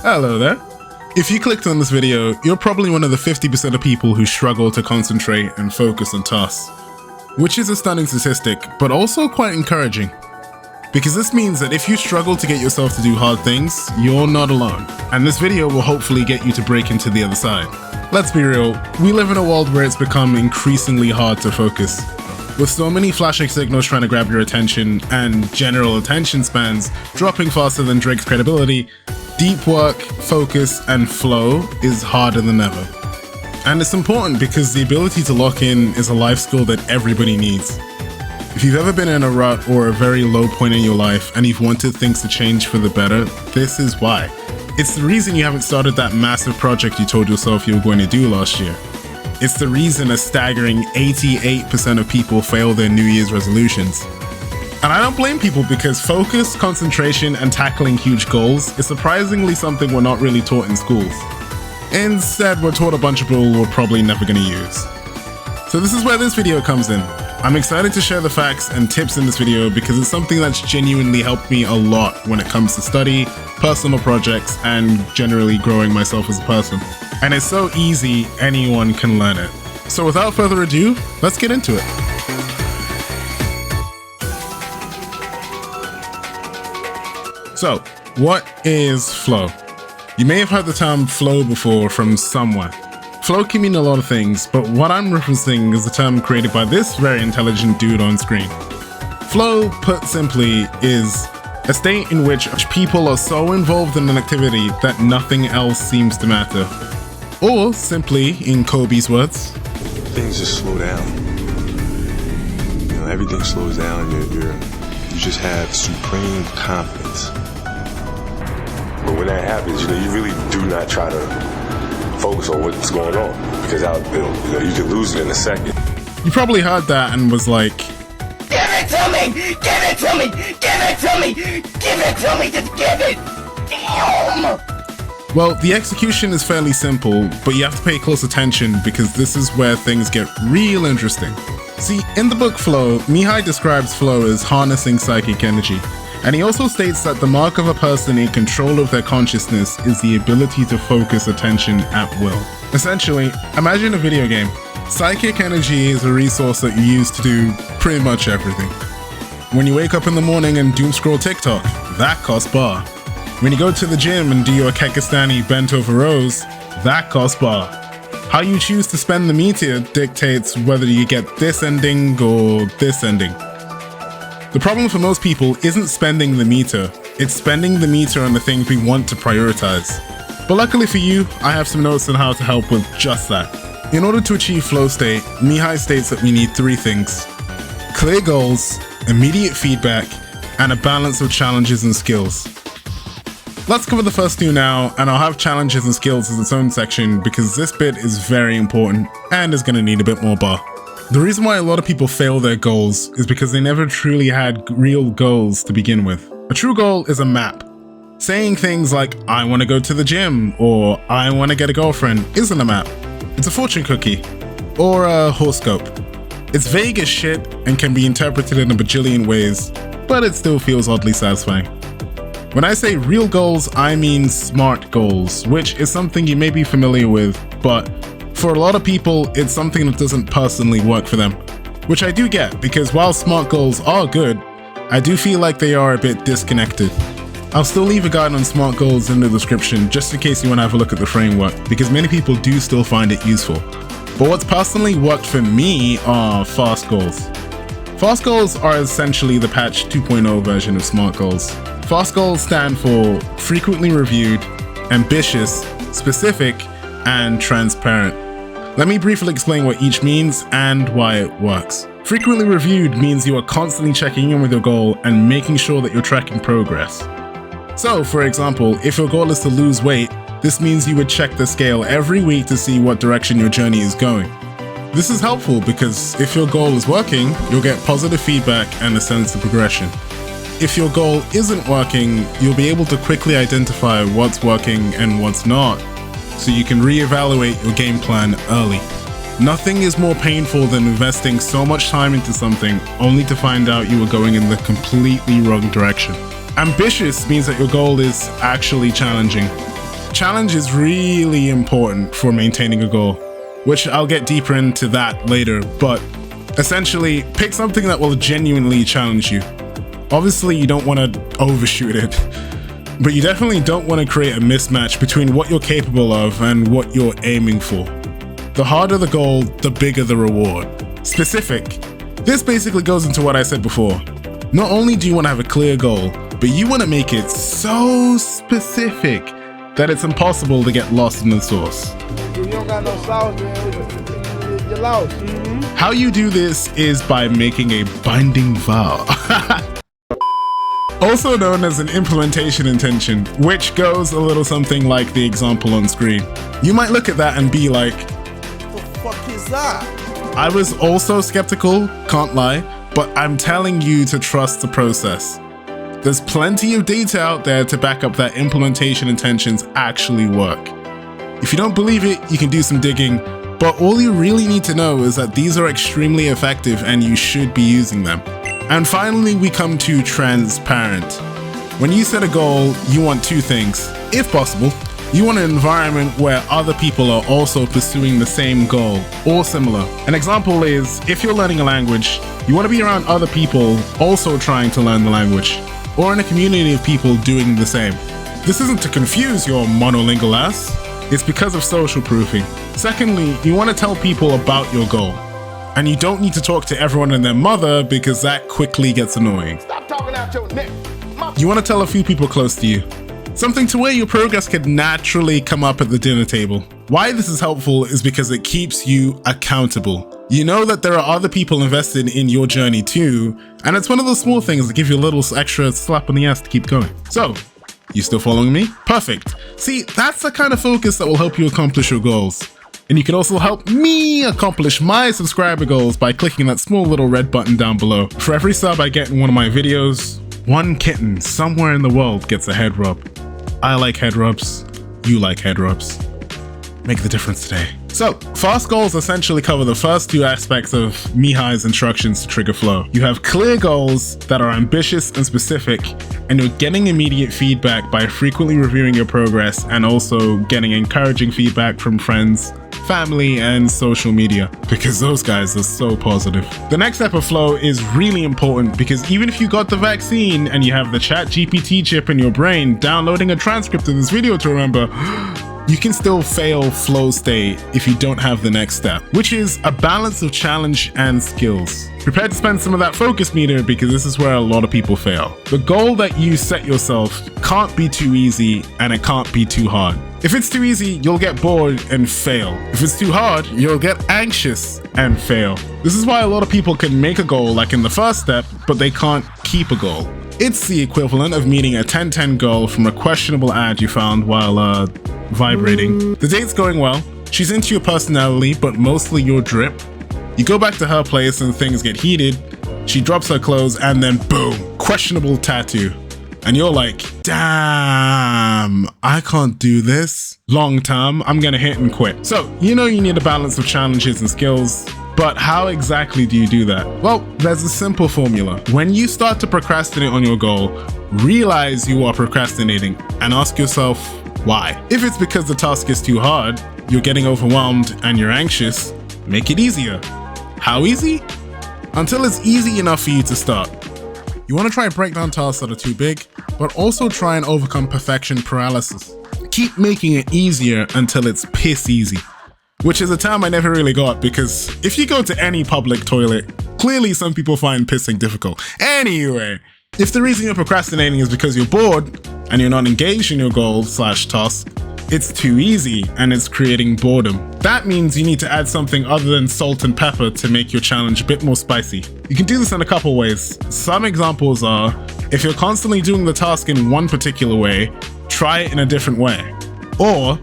Hello there. If you clicked on this video, you're probably one of the 50% of people who struggle to concentrate and focus on tasks, which is a stunning statistic, but also quite encouraging. Because this means that if you struggle to get yourself to do hard things, you're not alone. And this video will hopefully get you to break into the other side. Let's be real, we live in a world where it's become increasingly hard to focus. With so many flashing signals trying to grab your attention and general attention spans dropping faster than Drake's credibility, deep work, focus, and flow is harder than ever. And it's important because the ability to lock in is a life skill that everybody needs. If you've ever been in a rut or a very low point in your life and you've wanted things to change for the better, this is why. It's the reason you haven't started that massive project you told yourself you were going to do last year. It's the reason a staggering 88% of people fail their New Year's resolutions. And I don't blame people because focus, concentration, and tackling huge goals is surprisingly something we're not really taught in schools. Instead, we're taught a bunch of rules we're probably never going to use. So this is where this video comes in. I'm excited to share the facts and tips in this video because it's something that's genuinely helped me a lot when it comes to study, personal projects, and generally growing myself as a person. And it's so easy, anyone can learn it. So without further ado, let's get into it. So, what is flow? You may have heard the term flow before from somewhere. Flow can mean a lot of things, but what I'm referencing is the term created by this very intelligent dude on screen. Flow, put simply, is a state in which people are so involved in an activity that nothing else seems to matter. Or simply, in Kobe's words, things just slow down. You know, everything slows down. You just have supreme confidence. But when that happens, you know, you really do not try to focus on what's going on because you can lose it in a second. You probably heard that and was like, "Give it to me! Give it to me! Give it to me! Give it to me! Just give it!" Damn! Well, the execution is fairly simple, but you have to pay close attention because this is where things get real interesting. See, in the book Flow, Mihai describes flow as harnessing psychic energy. And he also states that the mark of a person in control of their consciousness is the ability to focus attention at will. Essentially, imagine a video game. Psychic energy is a resource that you use to do pretty much everything. When you wake up in the morning and doom scroll TikTok, that costs bar. When you go to the gym and do your Kekistani bent over rows, that costs bar. How you choose to spend the meter dictates whether you get this ending or this ending. The problem for most people isn't spending the meter, it's spending the meter on the things we want to prioritize. But luckily for you, I have some notes on how to help with just that. In order to achieve flow state, Mihai states that we need three things: clear goals, immediate feedback, and a balance of challenges and skills. Let's cover the first two now, and I'll have challenges and skills as its own section because this bit is very important and is going to need a bit more bar. The reason why a lot of people fail their goals is because they never truly had real goals to begin with. A true goal is a map. Saying things like, "I want to go to the gym," or "I want to get a girlfriend," isn't a map. It's a fortune cookie, or a horoscope. It's vague as shit and can be interpreted in a bajillion ways, but it still feels oddly satisfying. When I say real goals, I mean SMART goals, which is something you may be familiar with, but for a lot of people, it's something that doesn't personally work for them. Which I do get, because while SMART goals are good, I do feel like they are a bit disconnected. I'll still leave a guide on SMART goals in the description, just in case you want to have a look at the framework, because many people do still find it useful. But what's personally worked for me are FAST goals. FAST goals are essentially the patch 2.0 version of SMART goals. FAST goals stand for frequently reviewed, ambitious, specific, and transparent. Let me briefly explain what each means and why it works. Frequently reviewed means you are constantly checking in with your goal and making sure that you're tracking progress. So, for example, if your goal is to lose weight, this means you would check the scale every week to see what direction your journey is going. This is helpful because if your goal is working, you'll get positive feedback and a sense of progression. If your goal isn't working, you'll be able to quickly identify what's working and what's not, so you can reevaluate your game plan early. Nothing is more painful than investing so much time into something only to find out you were going in the completely wrong direction. Ambitious means that your goal is actually challenging. challenge is really important for maintaining a goal, which I'll get deeper into that later, but essentially pick something that will genuinely challenge you. Obviously, you don't want to overshoot it, but you definitely don't want to create a mismatch between what you're capable of and what you're aiming for. The harder the goal, the bigger the reward. Specific. This basically goes into what I said before. Not only do you want to have a clear goal, but you want to make it so specific that it's impossible to get lost in the sauce. If you don't got no sauce, man, you're lost. How you do this is by making a binding vow. Also known as an implementation intention, which goes a little something like the example on screen. You might look at that and be like, What the fuck is that? I was also skeptical, can't lie, but I'm telling you to trust the process. There's plenty of data out there to back up that implementation intentions actually work. If you don't believe it, you can do some digging, but all you really need to know is that these are extremely effective and you should be using them. And finally, we come to transparent. When you set a goal, you want two things. If possible, you want an environment where other people are also pursuing the same goal or similar. An example is, if you're learning a language, you want to be around other people also trying to learn the language, or in a community of people doing the same. This isn't to confuse your monolingual ass, it's because of social proofing. Secondly, you want to tell people about your goal. And you don't need to talk to everyone and their mother because that quickly gets annoying. Stop talking out your neck. You want to tell a few people close to you. Something to where your progress could naturally come up at the dinner table. Why this is helpful is because it keeps you accountable. You know that there are other people invested in your journey too, and it's one of those small things that give you a little extra slap on the ass to keep going. So, you still following me? Perfect. See, that's the kind of focus that will help you accomplish your goals. And you can also help me accomplish my subscriber goals by clicking that small little red button down below. For every sub I get in one of my videos, one kitten somewhere in the world gets a head rub. I like head rubs, you like head rubs. Make the difference today. So, fast goals essentially cover the first two aspects of Mihai's instructions to trigger flow. You have clear goals that are ambitious and specific, and you're getting immediate feedback by frequently reviewing your progress and also getting encouraging feedback from friends, family, and social media, because those guys are so positive. The next step of flow is really important because even if you got the vaccine and you have the ChatGPT chip in your brain, downloading a transcript of this video to remember, you can still fail flow state if you don't have the next step, which is a balance of challenge and skills. Prepare to spend some of that focus meter because this is where a lot of people fail. The goal that you set yourself can't be too easy and it can't be too hard. If it's too easy, you'll get bored and fail. If it's too hard, you'll get anxious and fail. This is why a lot of people can make a goal like in the first step, but they can't keep a goal. It's the equivalent of meeting a 10-10 goal from a questionable ad you found while vibrating. The date's going well, she's into your personality, but mostly your drip. You go back to her place and things get heated, she drops her clothes and then boom, questionable tattoo. And you're like, damn, I can't do this. Long term, I'm gonna hit and quit. So, you know you need a balance of challenges and skills, but how exactly do you do that? Well, there's a simple formula. When you start to procrastinate on your goal, realize you are procrastinating and ask yourself, why? If it's because the task is too hard, you're getting overwhelmed and you're anxious, make it easier. How easy? Until it's easy enough for you to start. You want to try and break down tasks that are too big, but also try and overcome perfection paralysis. Keep making it easier until it's piss easy. Which is a term I never really got because if you go to any public toilet, clearly some people find pissing difficult. Anyway, if the reason you're procrastinating is because you're bored and you're not engaged in your goal/task, it's too easy and it's creating boredom. That means you need to add something other than salt and pepper to make your challenge a bit more spicy. You can do this in a couple ways. Some examples are, if you're constantly doing the task in one particular way, try it in a different way. Or,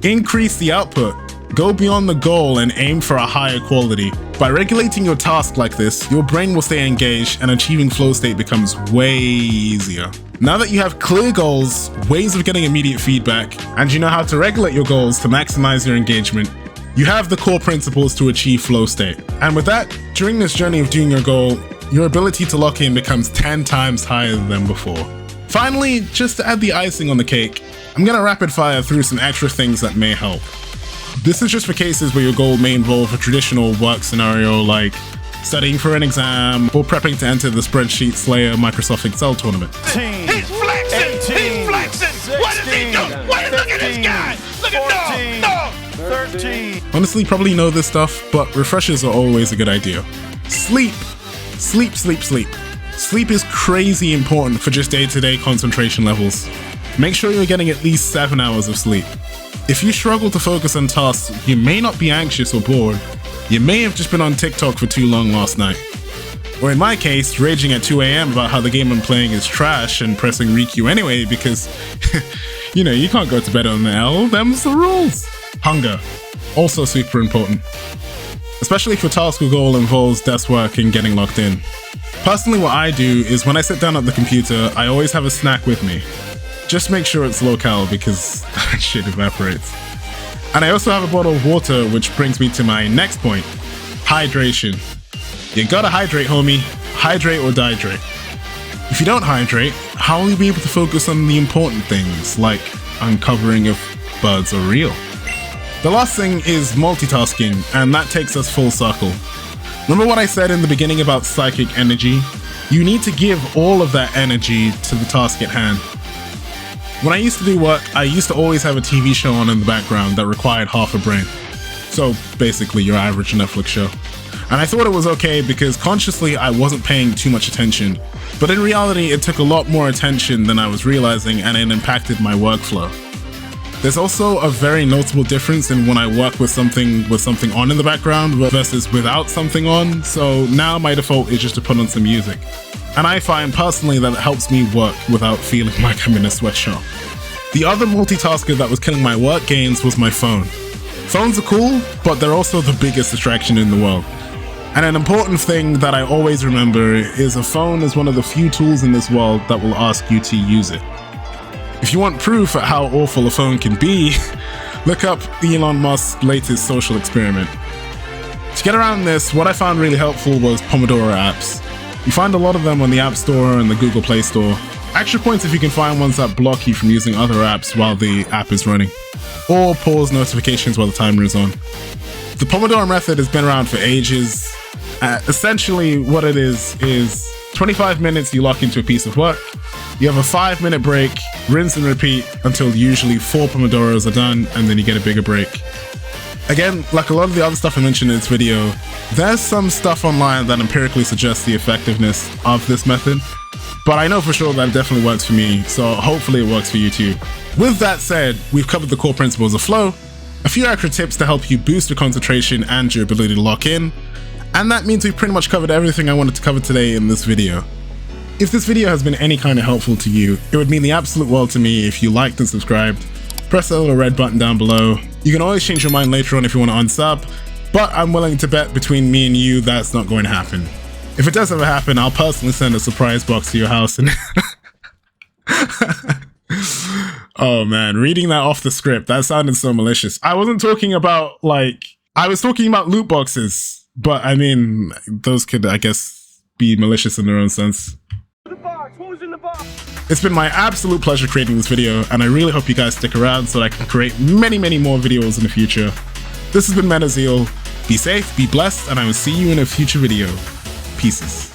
increase the output. Go beyond the goal and aim for a higher quality. By regulating your task like this, your brain will stay engaged and achieving flow state becomes way easier. Now that you have clear goals, ways of getting immediate feedback, and you know how to regulate your goals to maximize your engagement, you have the core principles to achieve flow state. And with that, during this journey of doing your goal, your ability to lock in becomes 10 times higher than before. Finally, just to add the icing on the cake, I'm gonna rapid fire through some extra things that may help. This is just for cases where your goal may involve a traditional work scenario like studying for an exam or prepping to enter the Spreadsheet Slayer Microsoft Excel tournament. He's flexing! He's flexing! What is he doing? Look at this guy! Look at 13! Honestly, probably know this stuff, but refreshers are always a good idea. Sleep! Sleep, sleep, sleep. Sleep is crazy important for just day-to-day concentration levels. Make sure you're getting at least 7 hours of sleep. If you struggle to focus on tasks, you may not be anxious or bored. You may have just been on TikTok for too long last night. Or in my case, raging at 2 AM about how the game I'm playing is trash and pressing requeue anyway because, you know, you can't go to bed on the L, them's the rules. Hunger, also super important. Especially if your task or goal involves desk work and getting locked in. Personally, what I do is when I sit down at the computer, I always have a snack with me. Just make sure it's low-cal because shit evaporates. And I also have a bottle of water, which brings me to my next point, hydration. You gotta hydrate, homie. Hydrate or dihydrate. If you don't hydrate, how will you be able to focus on the important things, like uncovering if birds are real? The last thing is multitasking, and that takes us full circle. Remember what I said in the beginning about psychic energy? You need to give all of that energy to the task at hand. When I used to do work, I used to always have a TV show on in the background that required half a brain. So basically your average Netflix show. And I thought it was okay because consciously I wasn't paying too much attention. But in reality, it took a lot more attention than I was realizing and it impacted my workflow. There's also a very notable difference in when I work with something on in the background versus without something on. So now my default is just to put on some music. And I find personally that it helps me work without feeling like I'm in a sweatshop. The other multitasker that was killing my work gains was my phone. Phones are cool, but they're also the biggest distraction in the world. And an important thing that I always remember is a phone is one of the few tools in this world that will ask you to use it. If you want proof at how awful a phone can be, look up Elon Musk's latest social experiment. To get around this, what I found really helpful was Pomodoro apps. You find a lot of them on the App Store and the Google Play Store. Extra points if you can find ones that block you from using other apps while the app is running. Or pause notifications while the timer is on. The Pomodoro method has been around for ages. Essentially what it is 25 minutes you lock into a piece of work. You have a 5-minute break, rinse and repeat until usually 4 Pomodoros are done, and then you get a bigger break. Again, like a lot of the other stuff I mentioned in this video, there's some stuff online that empirically suggests the effectiveness of this method, but I know for sure that it definitely works for me, so hopefully it works for you too. With that said, we've covered the core principles of flow, a few extra tips to help you boost your concentration and your ability to lock in, and that means we've pretty much covered everything I wanted to cover today in this video. If this video has been any kind of helpful to you, it would mean the absolute world to me if you liked and subscribed. Press that little red button down below. You can always change your mind later on if you want to unsub, but I'm willing to bet between me and you that's not going to happen. If it does ever happen, I'll personally send a surprise box to your house and oh man, reading that off the script, that sounded so malicious. I wasn't talking about I was talking about loot boxes, but I mean, those could, I guess, be malicious in their own sense. It's been my absolute pleasure creating this video, and I really hope you guys stick around so that I can create many more videos in the future. This has been Metazeal. Be safe, be blessed, and I will see you in a future video. Pieces.